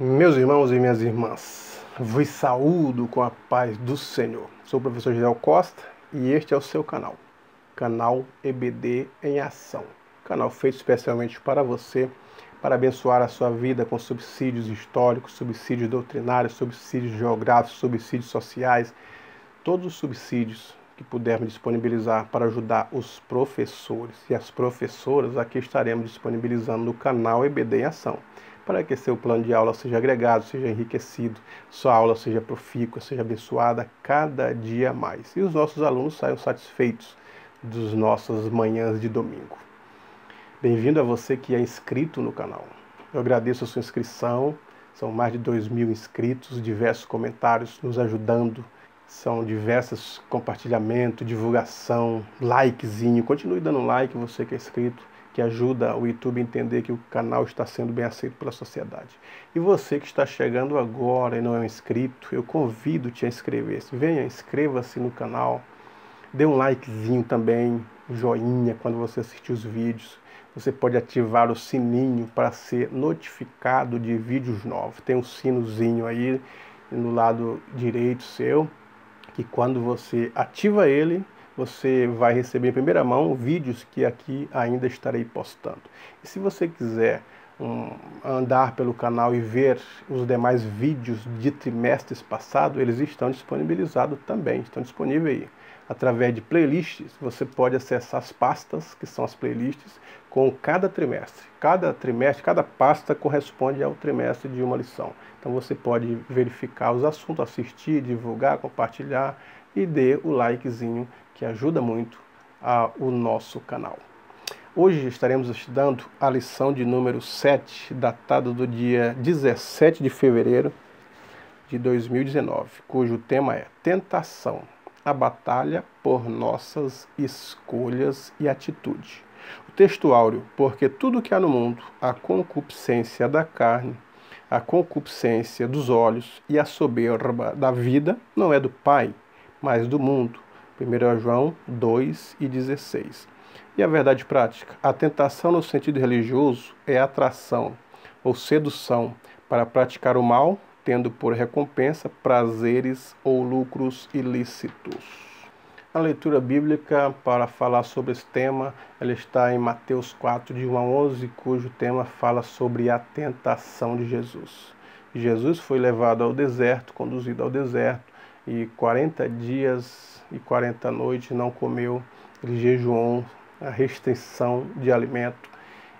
Meus irmãos e minhas irmãs, vos saúdo com a paz do Senhor. Sou o professor Gisel Costa e este é o seu canal EBD em Ação. Canal feito especialmente para você, para abençoar a sua vida com subsídios históricos, subsídios doutrinários, subsídios geográficos, subsídios sociais, todos os subsídios que pudermos disponibilizar para ajudar os professores e as professoras, aqui estaremos disponibilizando no canal EBD em Ação, para que seu plano de aula seja agregado, seja enriquecido, sua aula seja profícua, seja abençoada cada dia mais. E os nossos alunos saiam satisfeitos das nossas manhãs de domingo. Bem-vindo a você que é inscrito no canal. Eu agradeço a sua inscrição, são mais de 2.000 inscritos, diversos comentários nos ajudando, são diversos compartilhamentos, divulgação, likezinho. Continue dando like, você que é inscrito, que ajuda o YouTube a entender que o canal está sendo bem aceito pela sociedade. E você que está chegando agora e não é um inscrito, eu convido-te a inscrever-se. Venha, inscreva-se no canal, dê um likezinho também, joinha quando você assistir os vídeos. Você pode ativar o sininho para ser notificado de vídeos novos. Tem um sinozinho aí no lado direito seu, que quando você ativa ele, você vai receber em primeira mão vídeos que aqui ainda estarei postando. E se você quiser andar pelo canal e ver os demais vídeos de trimestres passados, eles estão disponibilizados também, estão disponíveis aí. Através de playlists, você pode acessar as pastas, que são as playlists, com cada trimestre. Cada trimestre, cada pasta corresponde ao trimestre de uma lição. Então você pode verificar os assuntos, assistir, divulgar, compartilhar e dê o likezinho, que ajuda muito o nosso canal. Hoje estaremos estudando a lição de número 7, datada do dia 17 de fevereiro de 2019, cujo tema é Tentação, a batalha por nossas escolhas e atitude. O texto áureo: porque tudo que há no mundo, a concupiscência da carne, a concupiscência dos olhos e a soberba da vida, não é do Pai, mas do mundo. 1 João 2:16. E a verdade prática: a tentação no sentido religioso é atração ou sedução para praticar o mal, tendo por recompensa prazeres ou lucros ilícitos. A leitura bíblica para falar sobre esse tema, ela está em Mateus 4, de 1 a 11, cujo tema fala sobre a tentação de Jesus. Jesus foi levado ao deserto, conduzido ao deserto, e 40 dias e 40 noites não comeu, ele jejuou, a restrição de alimento,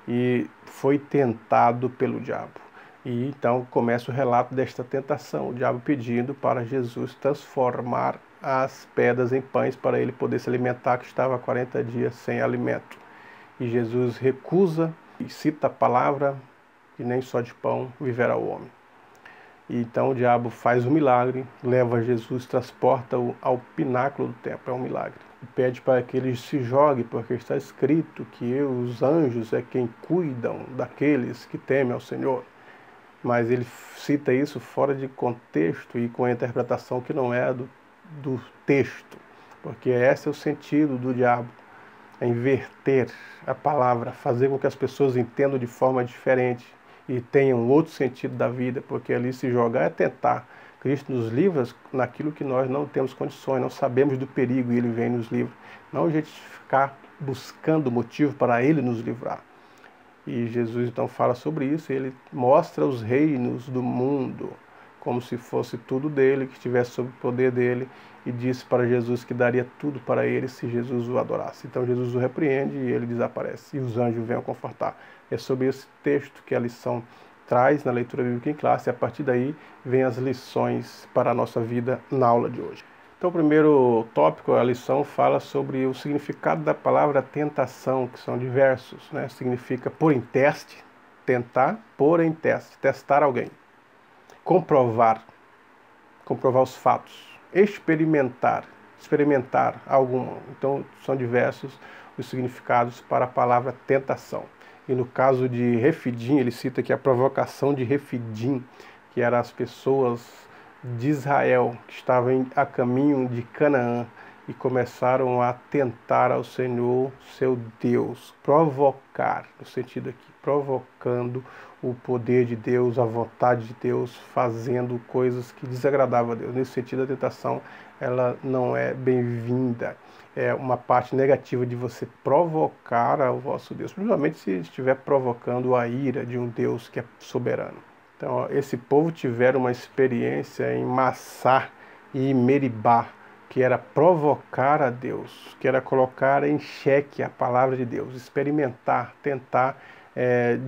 e foi tentado pelo diabo. E então começa o relato desta tentação, o diabo pedindo para Jesus transformar as pedras em pães para ele poder se alimentar, que estava há 40 dias sem alimento. E Jesus recusa e cita a palavra que nem só de pão viverá o homem. E então o diabo faz um milagre, leva Jesus, transporta-o ao pináculo do templo, é um milagre. E pede para que ele se jogue, porque está escrito que os anjos é quem cuidam daqueles que temem ao Senhor. Mas ele cita isso fora de contexto e com a interpretação que não é do texto, porque esse é o sentido do diabo, é inverter a palavra, fazer com que as pessoas entendam de forma diferente e tenham outro sentido da vida, porque ali se jogar é tentar. Cristo nos livra naquilo que nós não temos condições, não sabemos do perigo e Ele vem nos livra. Não a gente ficar buscando motivo para Ele nos livrar. E Jesus então fala sobre isso, e ele mostra os reinos do mundo como se fosse tudo dele, que estivesse sob o poder dele, e disse para Jesus que daria tudo para ele se Jesus o adorasse. Então Jesus o repreende e ele desaparece, e os anjos vêm a confortar. É sobre esse texto que a lição traz na leitura bíblica em classe, e a partir daí vem as lições para a nossa vida na aula de hoje. Então o primeiro tópico, a lição, fala sobre o significado da palavra tentação, que são diversos, né? Significa pôr em teste, tentar, pôr em teste, testar alguém. Comprovar os fatos, experimentar algum. Então são diversos os significados para a palavra tentação. E no caso de Refidim, ele cita aqui a provocação de Refidim, que eram as pessoas de Israel que estavam a caminho de Canaã e começaram a tentar ao Senhor, seu Deus, provocar, no sentido aqui, provocando o poder de Deus, a vontade de Deus, fazendo coisas que desagradavam a Deus. Nesse sentido, a tentação ela não é bem-vinda. É uma parte negativa de você provocar ao vosso Deus, principalmente se estiver provocando a ira de um Deus que é soberano. Então, ó, esse povo tiveram uma experiência em Massá e Meribá, que era provocar a Deus, que era colocar em xeque a palavra de Deus, experimentar, tentar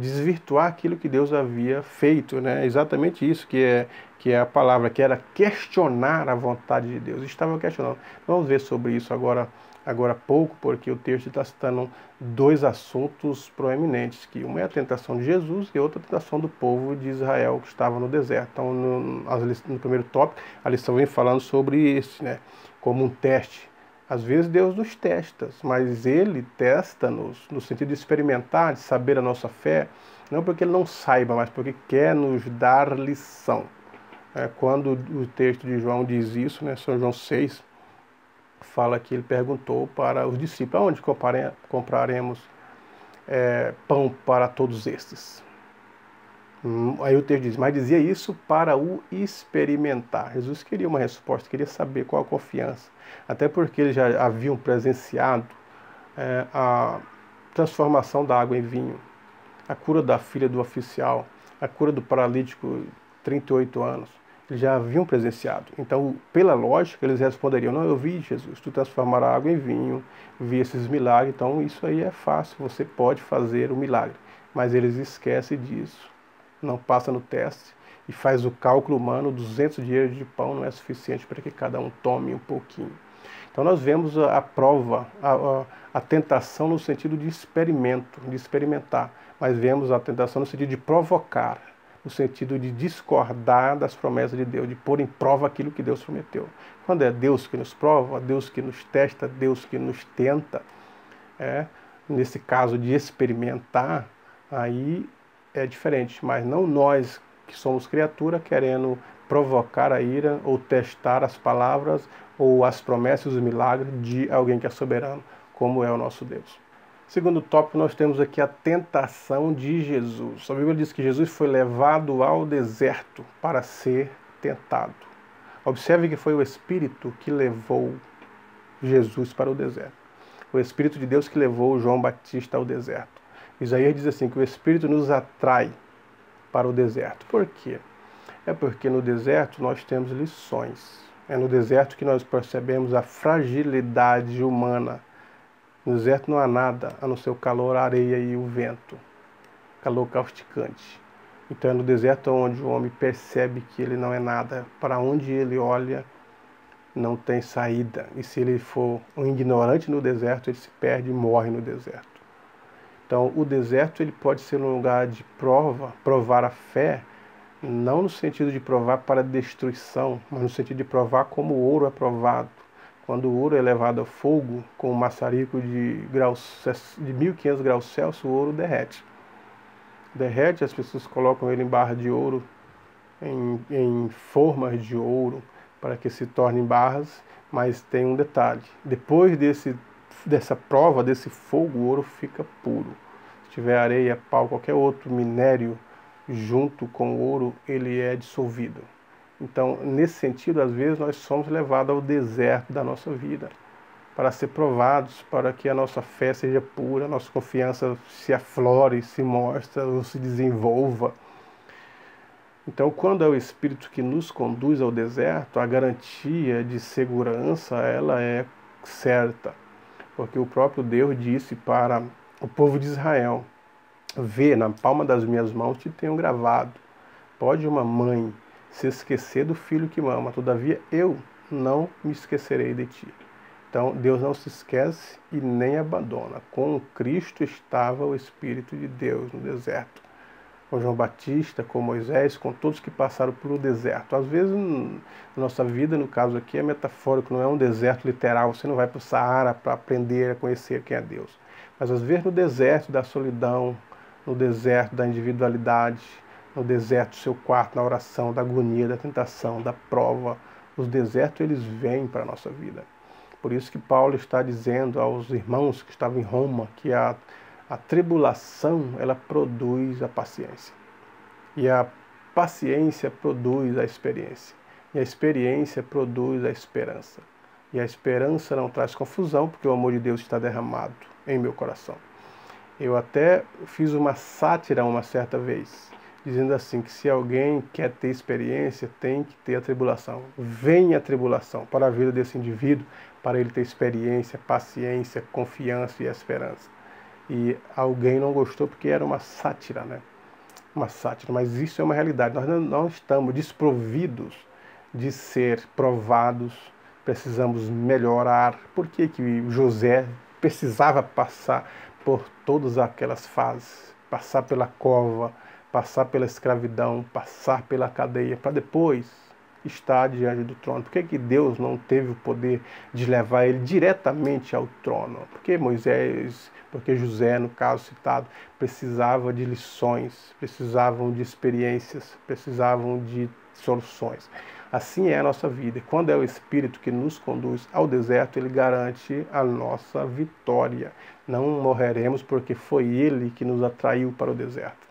desvirtuar aquilo que Deus havia feito, né? Exatamente isso que é a palavra, que era questionar a vontade de Deus. Estavam questionando. Vamos ver sobre isso agora há pouco, porque o texto está citando dois assuntos proeminentes, que uma é a tentação de Jesus e outra a tentação do povo de Israel que estava no deserto. Então, no primeiro tópico, a lição vem falando sobre isso, né? Como um teste. Às vezes Deus nos testa, mas Ele testa-nos no sentido de experimentar, de saber a nossa fé, não porque Ele não saiba, mas porque quer nos dar lição. Quando o texto de João diz isso, né, São João 6, fala que ele perguntou para os discípulos, onde compraremos pão para todos estes? Aí o texto diz, mas dizia isso para o experimentar. Jesus queria uma resposta, queria saber qual a confiança. Até porque eles já haviam presenciado a transformação da água em vinho, a cura da filha do oficial, a cura do paralítico 38 anos. Eles já haviam presenciado. Então, pela lógica, eles responderiam, não, eu vi Jesus, tu transformar a água em vinho, vi esses milagres, então isso aí é fácil, você pode fazer o milagre. Mas eles esquecem disso, não passa no teste e faz o cálculo humano, 200 dinheiros de pão não é suficiente para que cada um tome um pouquinho. Então nós vemos a prova, a tentação no sentido de experimento, de experimentar, mas vemos a tentação no sentido de provocar, no sentido de discordar das promessas de Deus, de pôr em prova aquilo que Deus prometeu. Quando é Deus que nos prova, Deus que nos testa, Deus que nos tenta, nesse caso de experimentar, aí é diferente, mas não nós que somos criatura querendo provocar a ira ou testar as palavras ou as promessas e os milagres de alguém que é soberano, como é o nosso Deus. Segundo tópico, nós temos aqui a tentação de Jesus. A Bíblia diz que Jesus foi levado ao deserto para ser tentado. Observe que foi o Espírito que levou Jesus para o deserto. O Espírito de Deus que levou João Batista ao deserto. Isaías diz assim, que o Espírito nos atrai para o deserto. Por quê? É porque no deserto nós temos lições. É no deserto que nós percebemos a fragilidade humana. No deserto não há nada, a não ser o calor, a areia e o vento. Calor causticante. Então é no deserto onde o homem percebe que ele não é nada. Para onde ele olha, não tem saída. E se ele for um ignorante no deserto, ele se perde e morre no deserto. Então o deserto ele pode ser um lugar de provar a fé, não no sentido de provar para destruição, mas no sentido de provar como o ouro é provado. Quando o ouro é levado a fogo com um maçarico de 1500 graus Celsius, o ouro derrete. Derrete, as pessoas colocam ele em barra de ouro, em formas de ouro, para que se tornem barras, mas tem um detalhe. Depois dessa prova, desse fogo, o ouro fica puro. Se tiver areia, pau, qualquer outro minério junto com o ouro, ele é dissolvido. Então, nesse sentido, às vezes nós somos levados ao deserto da nossa vida para ser provados, para que a nossa fé seja pura, a nossa confiança se aflore, se mostre, ou se desenvolva. Então, quando é o Espírito que nos conduz ao deserto, a garantia de segurança, ela é certa. Porque o próprio Deus disse para o povo de Israel, vê, na palma das minhas mãos te tenho gravado. Pode uma mãe se esquecer do filho que mama, todavia eu não me esquecerei de ti. Então Deus não se esquece e nem abandona. Com Cristo estava o Espírito de Deus no deserto. Com João Batista, com Moisés, com todos que passaram pelo deserto. Às vezes, na nossa vida, no caso aqui, é metafórico, não é um deserto literal. Você não vai para o Saara para aprender a conhecer quem é Deus. Mas às vezes no deserto da solidão, no deserto da individualidade, no deserto do seu quarto, na oração, da agonia, da tentação, da prova. Os desertos, eles vêm para a nossa vida. Por isso que Paulo está dizendo aos irmãos que estavam em Roma que a tribulação, ela produz a paciência. E a paciência produz a experiência. E a experiência produz a esperança. E a esperança não traz confusão, porque o amor de Deus está derramado em meu coração. Eu até fiz uma sátira uma certa vez, dizendo assim, que se alguém quer ter experiência, tem que ter a tribulação. Venha a tribulação para a vida desse indivíduo, para ele ter experiência, paciência, confiança e esperança. E alguém não gostou porque era uma sátira, né? Uma sátira, mas isso é uma realidade. Nós não estamos desprovidos de ser provados, precisamos melhorar. Por que que José precisava passar por todas aquelas fases? Passar pela cova, passar pela escravidão, passar pela cadeia, para depois estar diante do trono. Por que que Deus não teve o poder de levar ele diretamente ao trono? Porque Moisés, porque José, no caso citado, precisava de lições, precisavam de experiências, precisavam de soluções. Assim é a nossa vida. Quando é o Espírito que nos conduz ao deserto, ele garante a nossa vitória. Não morreremos porque foi ele que nos atraiu para o deserto.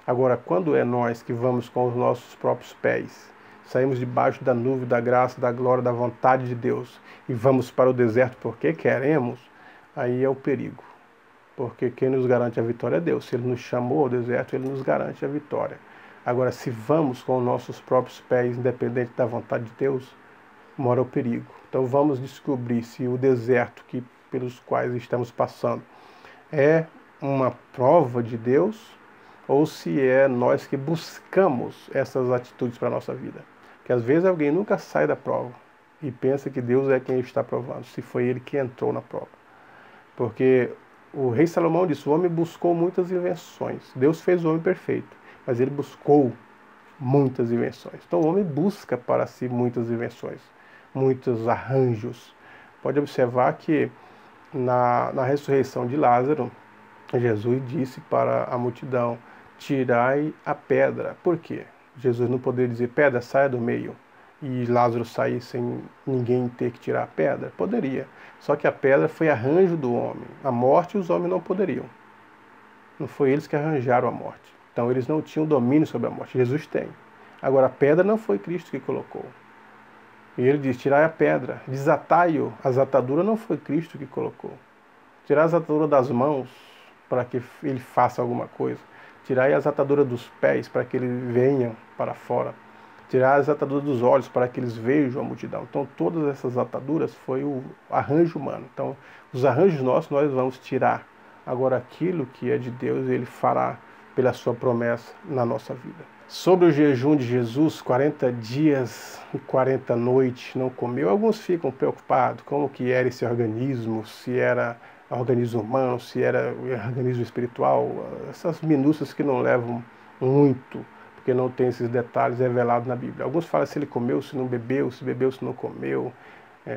Agora, quando é nós que vamos com os nossos próprios pés, saímos debaixo da nuvem da graça, da glória, da vontade de Deus e vamos para o deserto porque queremos, aí é o perigo. Porque quem nos garante a vitória é Deus. Se Ele nos chamou ao deserto, Ele nos garante a vitória. Agora, se vamos com os nossos próprios pés, independente da vontade de Deus, mora o perigo. Então vamos descobrir se o deserto pelos quais estamos passando é uma prova de Deus ou se é nós que buscamos essas atitudes para a nossa vida. Porque às vezes alguém nunca sai da prova e pensa que Deus é quem está provando, se foi ele que entrou na prova. Porque o rei Salomão disse, o homem buscou muitas invenções. Deus fez o homem perfeito, mas ele buscou muitas invenções. Então o homem busca para si muitas invenções, muitos arranjos. Pode observar que na ressurreição de Lázaro, Jesus disse para a multidão, tirai a pedra. Por quê? Jesus não poderia dizer, pedra, saia do meio, e Lázaro sair sem ninguém ter que tirar a pedra? Poderia. Só que a pedra foi arranjo do homem. A morte os homens não poderiam. Não foi eles que arranjaram a morte. Então eles não tinham domínio sobre a morte. Jesus tem. Agora a pedra não foi Cristo que colocou. E ele diz, tirai a pedra, desatai-o. As ataduras não foi Cristo que colocou. Tirar as ataduras das mãos para que ele faça alguma coisa. Tirar as ataduras dos pés para que eles venham para fora. Tirar as ataduras dos olhos para que eles vejam a multidão. Então todas essas ataduras foi o arranjo humano. Então os arranjos nossos nós vamos tirar. Agora aquilo que é de Deus ele fará pela sua promessa na nossa vida. Sobre o jejum de Jesus, 40 dias e 40 noites não comeu. Alguns ficam preocupados como que era esse organismo, se era organismo humano, se era organismo espiritual, essas minúcias que não levam muito, porque não tem esses detalhes revelados na Bíblia. Alguns falam se ele comeu, se não bebeu, se bebeu, se não comeu.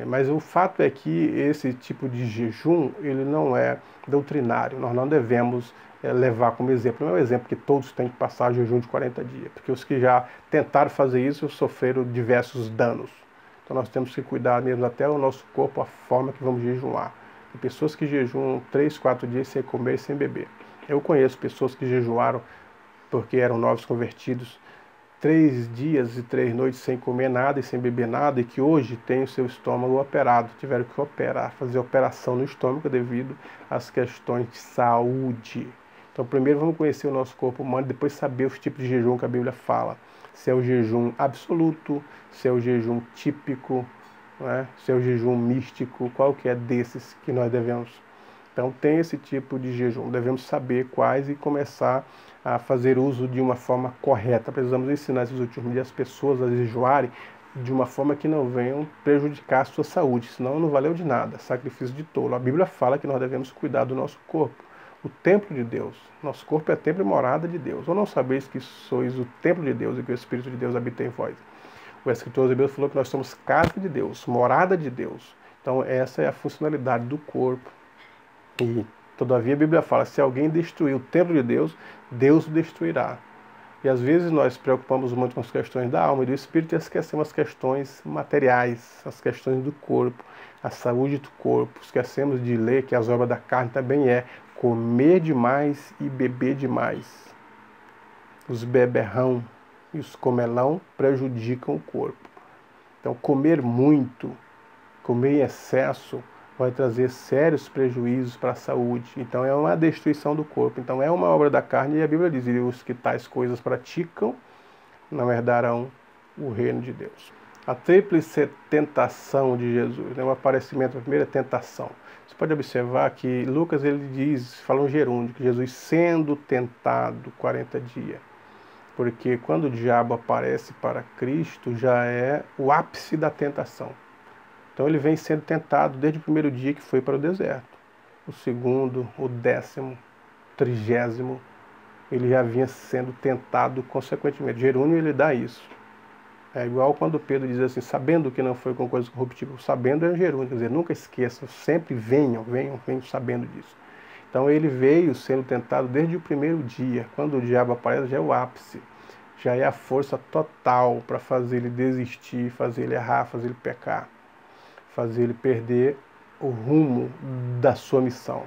Mas o fato é que esse tipo de jejum, ele não é doutrinário. Nós não devemos levar como exemplo. Não é um exemplo que todos têm que passar jejum de 40 dias, porque os que já tentaram fazer isso sofreram diversos danos. Então nós temos que cuidar mesmo até o nosso corpo, a forma que vamos jejuar. Tem pessoas que jejuam 3, 4 dias sem comer e sem beber. Eu conheço pessoas que jejuaram porque eram novos convertidos, 3 dias e 3 noites sem comer nada e sem beber nada, e que hoje têm o seu estômago operado, tiveram que operar, fazer operação no estômago devido às questões de saúde. Então primeiro vamos conhecer o nosso corpo humano, depois saber os tipos de jejum que a Bíblia fala. Se é o jejum absoluto, se é o jejum típico, se é o jejum místico, qual que é desses que nós devemos. Então tem esse tipo de jejum, devemos saber quais e começar a fazer uso de uma forma correta. Precisamos ensinar esses últimos dias as pessoas a jejuarem de uma forma que não venham prejudicar a sua saúde, senão não valeu de nada, sacrifício de tolo. A Bíblia fala que nós devemos cuidar do nosso corpo, o templo de Deus. Nosso corpo é templo e morada de Deus. Ou não sabeis que sois o templo de Deus e que o Espírito de Deus habita em vós? O escritor Hebreus falou que nós somos casa de Deus, morada de Deus. Então essa é a funcionalidade do corpo. E todavia a Bíblia fala, se alguém destruir o templo de Deus, Deus o destruirá. E às vezes nós preocupamos muito com as questões da alma e do espírito e esquecemos as questões materiais, as questões do corpo, a saúde do corpo. Esquecemos de ler que as obras da carne também é comer demais e beber demais. os beberrão e os comelão prejudicam o corpo. Então, comer muito, comer em excesso, vai trazer sérios prejuízos para a saúde. Então, é uma destruição do corpo. Então, é uma obra da carne, e a Bíblia diz: e os que tais coisas praticam não herdarão o reino de Deus. A tríplice tentação de Jesus, né? O aparecimento, a primeira tentação. Você pode observar que Lucas ele diz, fala um gerúndio, que Jesus sendo tentado 40 dias. Porque quando o diabo aparece para Cristo, já é o ápice da tentação. Então ele vem sendo tentado desde o primeiro dia que foi para o deserto. O segundo, o 10º, 30º, ele já vinha sendo tentado consequentemente. Jerônimo ele dá isso. É igual quando Pedro diz assim, sabendo que não foi com coisa corruptível. Sabendo é Jerônimo, quer dizer, nunca esqueçam, sempre venham sabendo disso. Então ele veio sendo tentado desde o primeiro dia. Quando o diabo aparece, já é o ápice. Já é a força total para fazer ele desistir, fazer ele errar, fazer ele pecar, fazer ele perder o rumo da sua missão.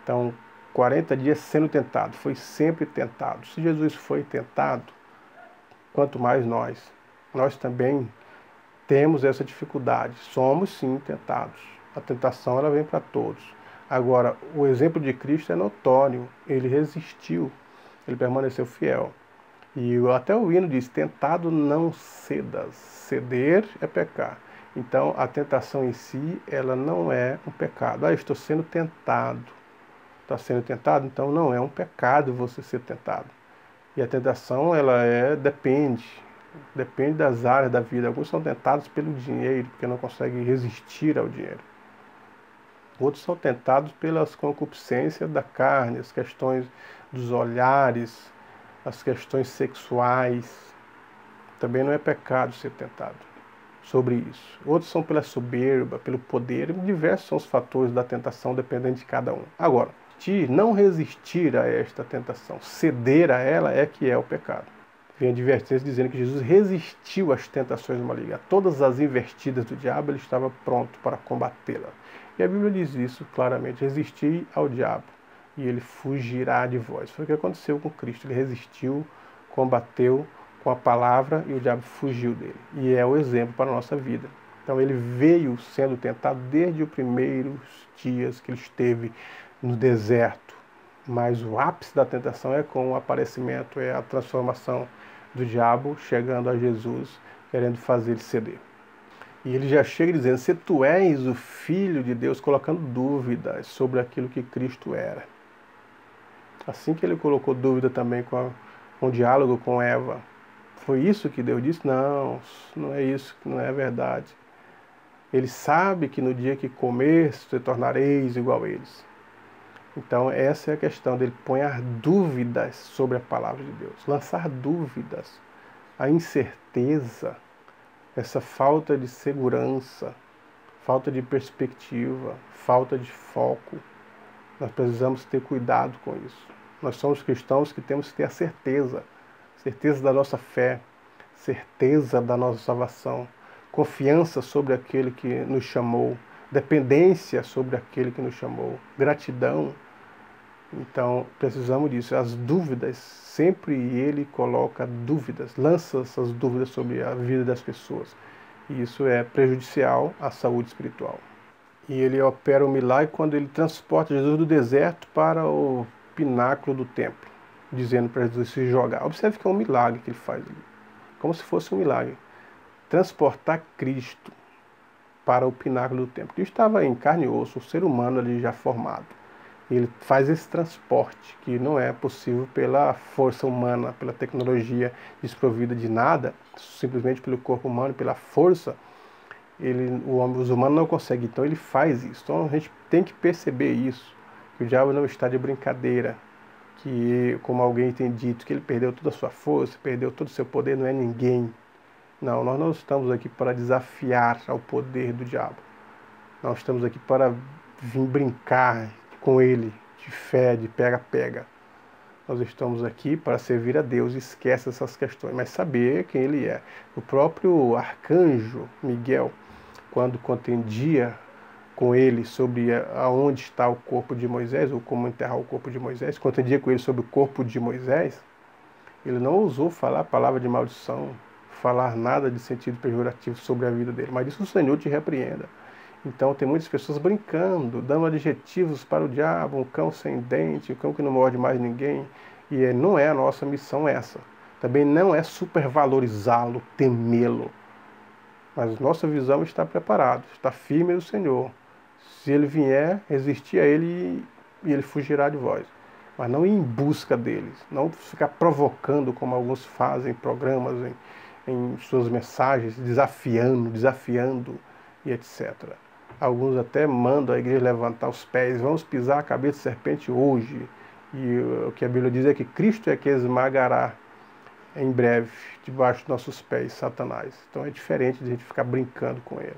Então, 40 dias sendo tentado, foi sempre tentado. Se Jesus foi tentado, quanto mais nós. Nós também temos essa dificuldade. Somos sim tentados. A tentação ela vem para todos. Agora, o exemplo de Cristo é notório. Ele resistiu, ele permaneceu fiel. E até o hino diz, tentado não cedas. Ceder é pecar. Então, a tentação em si, ela não é um pecado. Ah, estou sendo tentado. Está sendo tentado? Então, não é um pecado você ser tentado. E a tentação, ela depende das áreas da vida. Alguns são tentados pelo dinheiro, porque não conseguem resistir ao dinheiro. Outros são tentados pelas concupiscências da carne, as questões dos olhares, as questões sexuais. Também não é pecado ser tentado sobre isso. Outros são pela soberba, pelo poder. Diversos são os fatores da tentação, dependendo de cada um. Agora, não resistir a esta tentação, ceder a ela é que é o pecado. Vem a advertência dizendo que Jesus resistiu às tentações malignas. A todas as investidas do diabo, ele estava pronto para combatê-la. E a Bíblia diz isso claramente, resistir ao diabo e ele fugirá de vós. Foi o que aconteceu com Cristo, ele resistiu, combateu com a palavra e o diabo fugiu dele. E é o exemplo para a nossa vida. Então ele veio sendo tentado desde os primeiros dias que ele esteve no deserto. Mas o ápice da tentação é com o aparecimento, é a transformação do diabo chegando a Jesus, querendo fazer ele ceder. E ele já chega dizendo, se tu és o Filho de Deus, colocando dúvidas sobre aquilo que Cristo era. Assim que ele colocou dúvida também com o diálogo com Eva. Foi isso que Deus disse? Não, não é isso, não é verdade. Ele sabe que no dia que comer, se tornareis igual a eles. Então essa é a questão dele, pôr dúvidas sobre a palavra de Deus. Lançar dúvidas, a incerteza, essa falta de segurança, falta de perspectiva, falta de foco. Nós precisamos ter cuidado com isso. Nós somos cristãos que temos que ter a certeza da nossa fé, certeza da nossa salvação, confiança sobre aquele que nos chamou, dependência sobre aquele que nos chamou, gratidão. Então, precisamos disso. As dúvidas, sempre ele coloca dúvidas, lança essas dúvidas sobre a vida das pessoas. E isso é prejudicial à saúde espiritual. E ele opera o milagre quando ele transporta Jesus do deserto para o pináculo do templo, dizendo para Jesus se jogar. Observe que é um milagre que ele faz ali, como se fosse um milagre. Transportar Cristo para o pináculo do templo. Cristo estava em carne e osso, o ser humano ali já formado. Ele faz esse transporte, que não é possível pela força humana, pela tecnologia desprovida de nada, simplesmente pelo corpo humano, pela força, os humanos não conseguem. Então ele faz isso. Então a gente tem que perceber isso, que o diabo não está de brincadeira, que, como alguém tem dito, que ele perdeu toda a sua força, perdeu todo o seu poder, não é ninguém. Não, nós não estamos aqui para desafiar ao poder do diabo. Nós estamos aqui para vir brincar com ele, de fé, de pega-pega. Nós estamos aqui para servir a Deus, esquece essas questões, mas saber quem ele é. O próprio arcanjo Miguel, quando contendia com ele sobre aonde está o corpo de Moisés, ou como enterrar o corpo de Moisés, contendia com ele sobre o corpo de Moisés, Ele não ousou falar a palavra de maldição, falar nada de sentido pejorativo sobre a vida dele, mas disse: o Senhor te repreenda. Então tem muitas pessoas brincando, dando adjetivos para o diabo, um cão sem dente, um cão que não morde mais ninguém. E não é a nossa missão essa. Também não é supervalorizá-lo, temê-lo. Mas nossa visão está preparada, está firme no Senhor. Se ele vier, resistir a ele e ele fugirá de vós. Mas não ir em busca deles, não ficar provocando como alguns fazem em programas, em suas mensagens, desafiando e etc. Alguns até mandam a igreja levantar os pés, vamos pisar a cabeça de serpente hoje. E o que a Bíblia diz é que Cristo é que esmagará em breve, debaixo dos nossos pés, Satanás. Então é diferente de a gente ficar brincando com ele.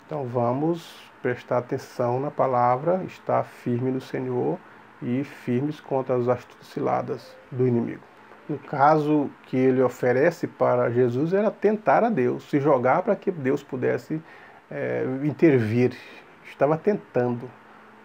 Então vamos prestar atenção na palavra, estar firme no Senhor e firmes contra as astutas ciladas do inimigo. No caso que ele oferece para Jesus era tentar a Deus, se jogar para que Deus pudesse intervir. Estava tentando,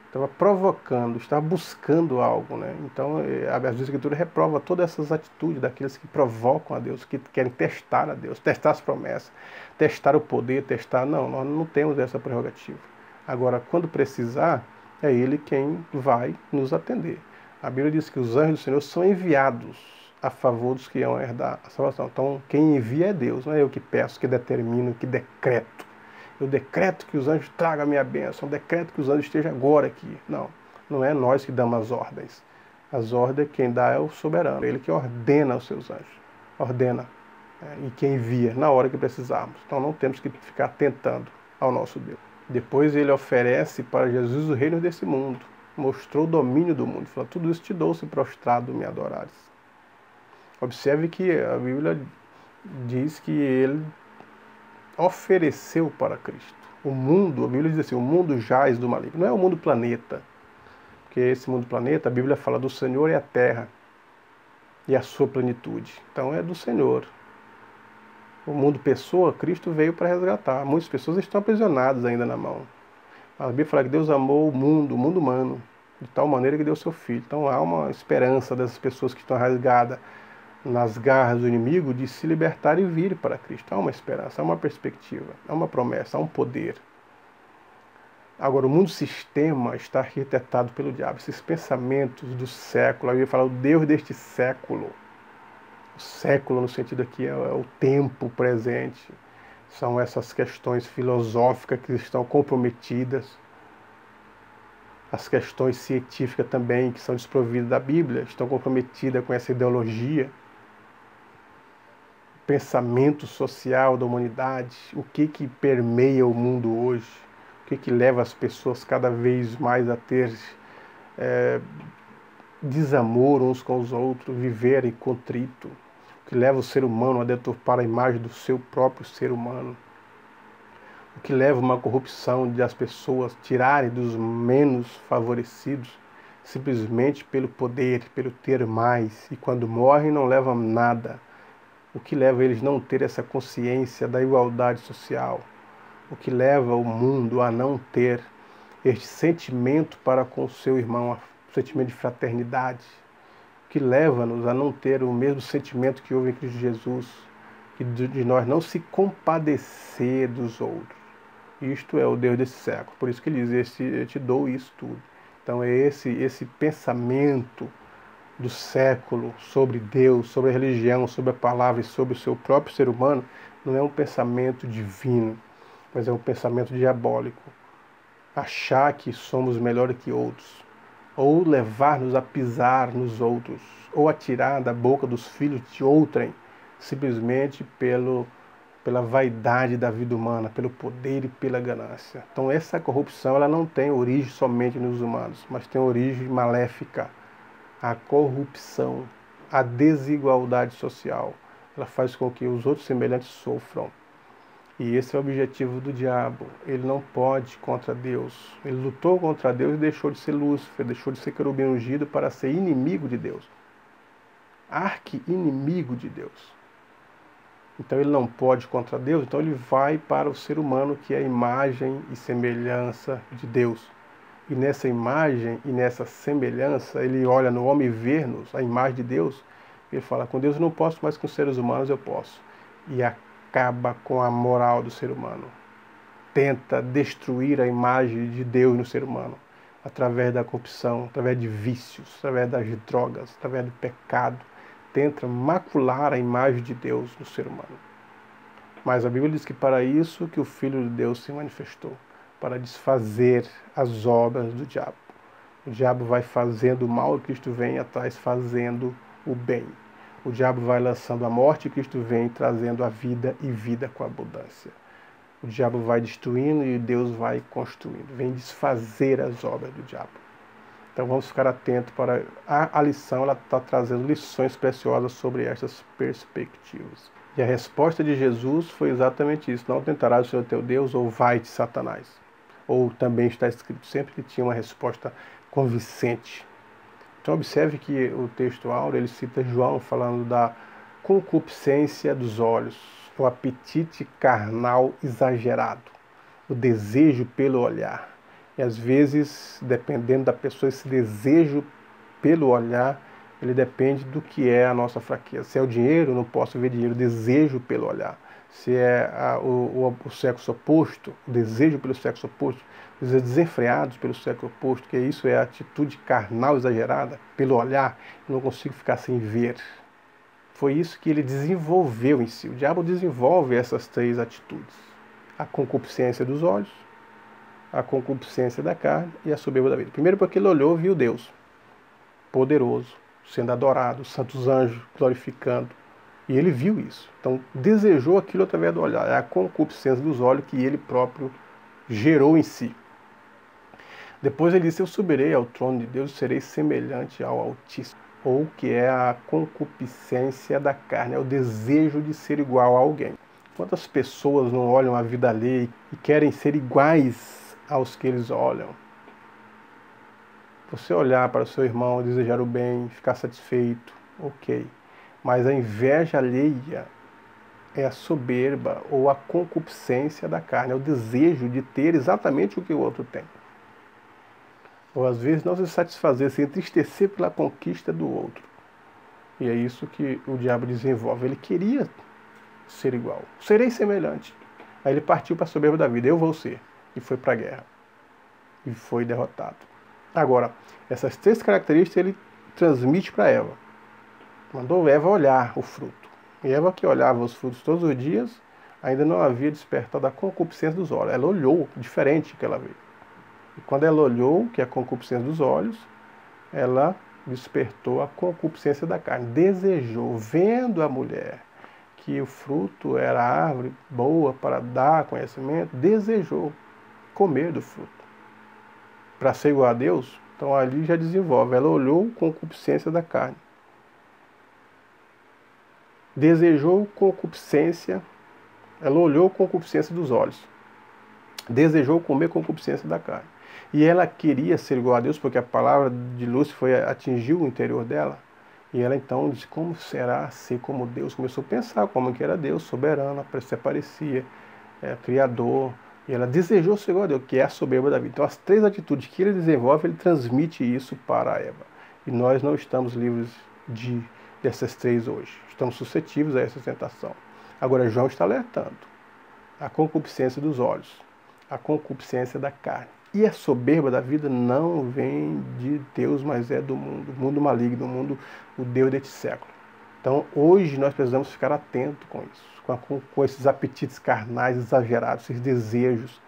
estava provocando, estava buscando algo, né? Então a Escritura reprova todas essas atitudes daqueles que provocam a Deus, que querem testar a Deus, testar as promessas, testar o poder, testar. Não, nós não temos essa prerrogativa. Agora, quando precisar, é Ele quem vai nos atender. A Bíblia diz que os anjos do Senhor são enviados a favor dos que iam herdar a salvação. Então, quem envia é Deus, não é eu que peço, que determino, que decreto. Eu decreto que os anjos tragam a minha bênção, eu decreto que os anjos estejam agora aqui. Não, não é nós que damos as ordens. As ordens, quem dá é o soberano, ele que ordena os seus anjos. Ordena e quem envia na hora que precisarmos. Então não temos que ficar tentando ao nosso Deus. Depois ele oferece para Jesus o reino desse mundo. Mostrou o domínio do mundo. Falou: tudo isso te dou se prostrado me adorares. Observe que a Bíblia diz que ele ofereceu para Cristo. O mundo, a Bíblia diz assim, o mundo jaz do maligno. Não é o mundo planeta. Porque esse mundo planeta, a Bíblia fala do Senhor e a terra. E a sua plenitude. Então é do Senhor. O mundo pessoa, Cristo veio para resgatar. Muitas pessoas estão aprisionadas ainda na mão. A Bíblia fala que Deus amou o mundo humano, de tal maneira que deu seu Filho. Então há uma esperança dessas pessoas que estão rasgadas nas garras do inimigo de se libertar e vir para Cristo. Há uma esperança, há uma perspectiva, há uma promessa, há um poder. Agora, o mundo sistema está arquitetado pelo diabo. Esses pensamentos do século, a Bíblia fala o Deus deste século. O século, no sentido aqui, é o tempo presente. São essas questões filosóficas que estão comprometidas. As questões científicas também, que são desprovidas da Bíblia, estão comprometidas com essa ideologia. O pensamento social da humanidade, o que permeia o mundo hoje, o que leva as pessoas cada vez mais a ter desamor uns com os outros, viverem contrito, o que leva o ser humano a deturpar a imagem do seu próprio ser humano, o que leva uma corrupção de as pessoas tirarem dos menos favorecidos simplesmente pelo poder, pelo ter mais, e quando morrem não levam nada, o que leva eles a não ter essa consciência da igualdade social, o que leva o mundo a não ter este sentimento para com o seu irmão, o sentimento de fraternidade, que leva-nos a não ter o mesmo sentimento que houve em Cristo Jesus, que de nós não se compadecer dos outros. Isto é o Deus desse século. Por isso que ele diz: eu te dou isso tudo. Então é esse pensamento do século sobre Deus, sobre a religião, sobre a palavra e sobre o seu próprio ser humano, não é um pensamento divino, mas é um pensamento diabólico. Achar que somos melhores que outros, ou levar-nos a pisar nos outros, ou a tirar da boca dos filhos de outrem, simplesmente pela vaidade da vida humana, pelo poder e pela ganância. Então essa corrupção ela não tem origem somente nos humanos, mas tem origem maléfica. A corrupção, a desigualdade social, ela faz com que os outros semelhantes sofram. E esse é o objetivo do diabo. Ele não pode contra Deus. Ele lutou contra Deus e deixou de ser Lúcifer, deixou de ser querubim ungido para ser inimigo de Deus. Arqui-inimigo de Deus. Então ele não pode contra Deus, então ele vai para o ser humano que é a imagem e semelhança de Deus. E nessa imagem e nessa semelhança, ele olha no homem ver-nos, a imagem de Deus, Ele fala, com Deus eu não posso, mas com seres humanos eu posso. E acaba com a moral do ser humano. Tenta destruir a imagem de Deus no ser humano, através da corrupção, através de vícios, através das drogas, através do pecado. Tenta macular a imagem de Deus no ser humano. Mas a Bíblia diz que para isso que o Filho de Deus se manifestou, para desfazer as obras do diabo. O diabo vai fazendo o mal e Cristo vem atrás fazendo o bem. O diabo vai lançando a morte e Cristo vem trazendo a vida e vida com abundância. O diabo vai destruindo e Deus vai construindo. Vem desfazer as obras do diabo. Então vamos ficar atentos para a lição, ela está trazendo lições preciosas sobre essas perspectivas. E a resposta de Jesus foi exatamente isso. Não tentarás o Senhor teu Deus ou vai-te Satanás. Ou também está escrito, sempre que tinha uma resposta convincente. Então observe que o texto áureo, ele cita João falando da concupiscência dos olhos, o apetite carnal exagerado, o desejo pelo olhar. E às vezes, dependendo da pessoa, esse desejo pelo olhar, ele depende do que é a nossa fraqueza. Se é o dinheiro, eu não posso ver dinheiro, desejo pelo olhar. Se é o sexo oposto, o desejo pelo sexo oposto, os desenfreados pelo sexo oposto, que isso é a atitude carnal exagerada, pelo olhar, eu não consigo ficar sem ver. Foi isso que ele desenvolveu em si. O diabo desenvolve essas três atitudes. A concupiscência dos olhos, a concupiscência da carne e a soberba da vida. Primeiro porque ele olhou e viu Deus, poderoso, sendo adorado, os santos anjos glorificando. E ele viu isso. Então desejou aquilo através do olhar. É a concupiscência dos olhos que ele próprio gerou em si. Depois ele disse, eu subirei ao trono de Deus e serei semelhante ao Altíssimo. Ou que é a concupiscência da carne, é o desejo de ser igual a alguém. Quantas pessoas não olham a vida alheia e querem ser iguais aos que eles olham? Você olhar para o seu irmão, desejar o bem, ficar satisfeito, ok. Mas a inveja alheia é a soberba ou a concupiscência da carne, é o desejo de ter exatamente o que o outro tem. Ou às vezes não se satisfazer, se entristecer pela conquista do outro. E é isso que o diabo desenvolve. Ele queria ser igual. Serei semelhante. Aí ele partiu para a soberba da vida. Eu vou ser. E foi para a guerra. E foi derrotado. Agora, essas três características ele transmite para Eva. Mandou Eva olhar o fruto. E Eva, que olhava os frutos todos os dias, ainda não havia despertado a concupiscência dos olhos. Ela olhou diferente que ela veio. E quando ela olhou, que é a concupiscência dos olhos, ela despertou a concupiscência da carne. Desejou, vendo a mulher que o fruto era árvore boa para dar conhecimento, desejou comer do fruto. Para ser igual a Deus, então ali já desenvolve. Ela olhou concupiscência da carne. Desejou concupiscência, ela olhou concupiscência dos olhos. Desejou comer concupiscência da carne. E ela queria ser igual a Deus, porque a palavra de Lúcifer atingiu o interior dela. E ela então disse, como será ser como Deus? Começou a pensar como que era Deus, soberano, se aparecia, criador. E ela desejou ser igual a Deus, que é a soberba da vida. Então as três atitudes que ele desenvolve, ele transmite isso para a Eva. E nós não estamos livres dessas três hoje. Estamos suscetíveis a essa tentação. Agora João está alertando. A concupiscência dos olhos, a concupiscência da carne. E a soberba da vida não vem de Deus, mas é do mundo maligno, o Deus deste século. Então, hoje nós precisamos ficar atentos com isso, com esses apetites carnais exagerados, esses desejos,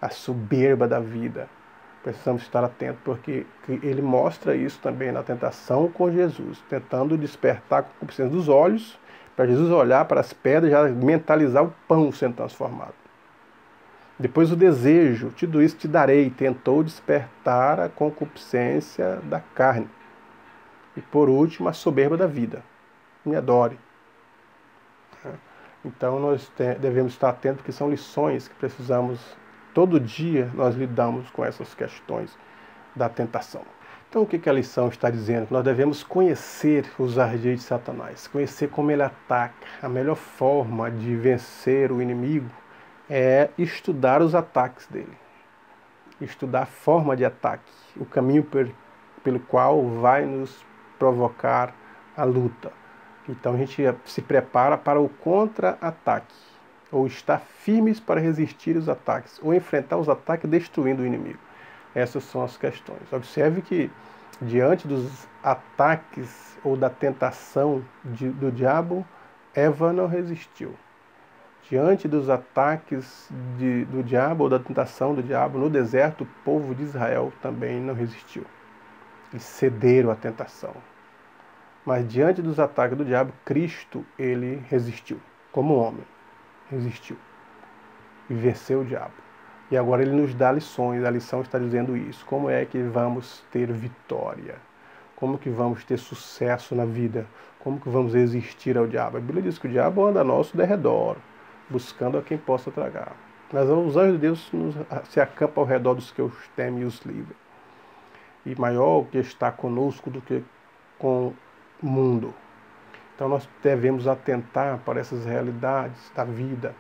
a soberba da vida. Precisamos estar atentos, porque ele mostra isso também na tentação com Jesus, tentando despertar a concupiscência dos olhos, para Jesus olhar para as pedras e já mentalizar o pão sendo transformado. Depois o desejo, tudo isso te darei, tentou despertar a concupiscência da carne. E por último, a soberba da vida. Me adore. Então nós devemos estar atentos, porque são lições que precisamos, todo dia nós lidamos com essas questões da tentação. Então o que a lição está dizendo? Nós devemos conhecer os ardis de Satanás, conhecer como ele ataca. A melhor forma de vencer o inimigo é estudar os ataques dele. Estudar a forma de ataque, o caminho pelo qual vai nos provocar a luta. Então a gente se prepara para o contra-ataque, ou estar firmes para resistir os ataques, ou enfrentar os ataques destruindo o inimigo. Essas são as questões. Observe que diante dos ataques ou da tentação do diabo, Eva não resistiu. Diante dos ataques do diabo ou da tentação do diabo no deserto, o povo de Israel também não resistiu. Eles cederam à tentação. Mas diante dos ataques do diabo, Cristo, ele resistiu. Como homem, resistiu. E venceu o diabo. E agora ele nos dá lições. A lição está dizendo isso. Como é que vamos ter vitória? Como que vamos ter sucesso na vida? Como que vamos resistir ao diabo? A Bíblia diz que o diabo anda a nosso derredor, buscando a quem possa tragar. Mas os anjos de Deus se acampam ao redor dos que os temem e os livram. E maior o que está conosco do que com o mundo. Então nós devemos atentar para essas realidades da vida,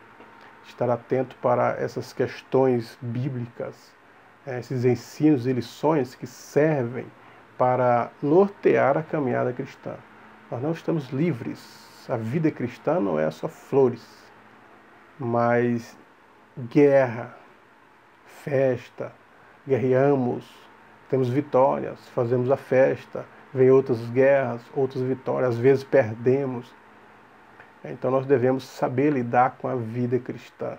estar atento para essas questões bíblicas, esses ensinos e lições que servem para nortear a caminhada cristã. Nós não estamos livres. A vida cristã não é só flores, mas guerra, festa, guerreamos, temos vitórias, fazemos a festa, vem outras guerras, outras vitórias, às vezes perdemos. Então nós devemos saber lidar com a vida cristã.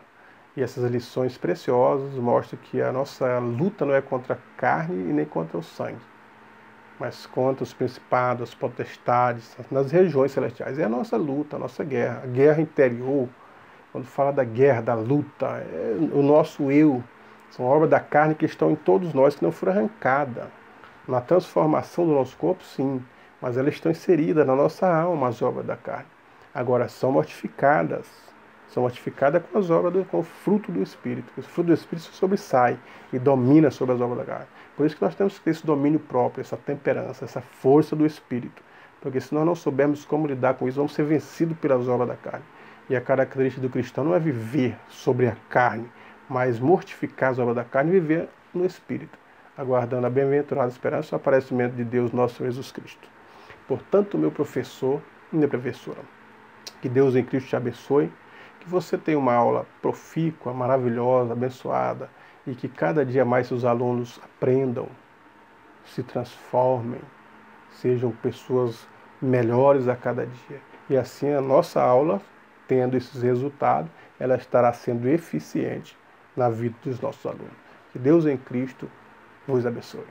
E essas lições preciosas mostram que a nossa luta não é contra a carne e nem contra o sangue, mas contra os principados, as potestades, nas regiões celestiais. É a nossa luta, a nossa guerra, a guerra interior. Quando fala da guerra, da luta, é o nosso eu, são obras da carne que estão em todos nós, que não foram arrancadas. Na transformação do nosso corpo, sim, mas elas estão inseridas na nossa alma, as obras da carne. Agora, são mortificadas com as obras, com o fruto do Espírito. O fruto do Espírito se sobressai e domina sobre as obras da carne. Por isso que nós temos que ter esse domínio próprio, essa temperança, essa força do Espírito. Porque se nós não soubermos como lidar com isso, vamos ser vencidos pelas obras da carne. E a característica do cristão não é viver sobre a carne, mas mortificar as obras da carne e viver no Espírito, aguardando a bem-aventurada esperança do aparecimento de Deus, nosso Senhor Jesus Cristo. Portanto, meu professor e minha professora, que Deus em Cristo te abençoe, que você tenha uma aula profícua, maravilhosa, abençoada, e que cada dia mais seus alunos aprendam, se transformem, sejam pessoas melhores a cada dia. E assim a nossa aula, tendo esses resultados, ela estará sendo eficiente na vida dos nossos alunos. Que Deus em Cristo vos abençoe.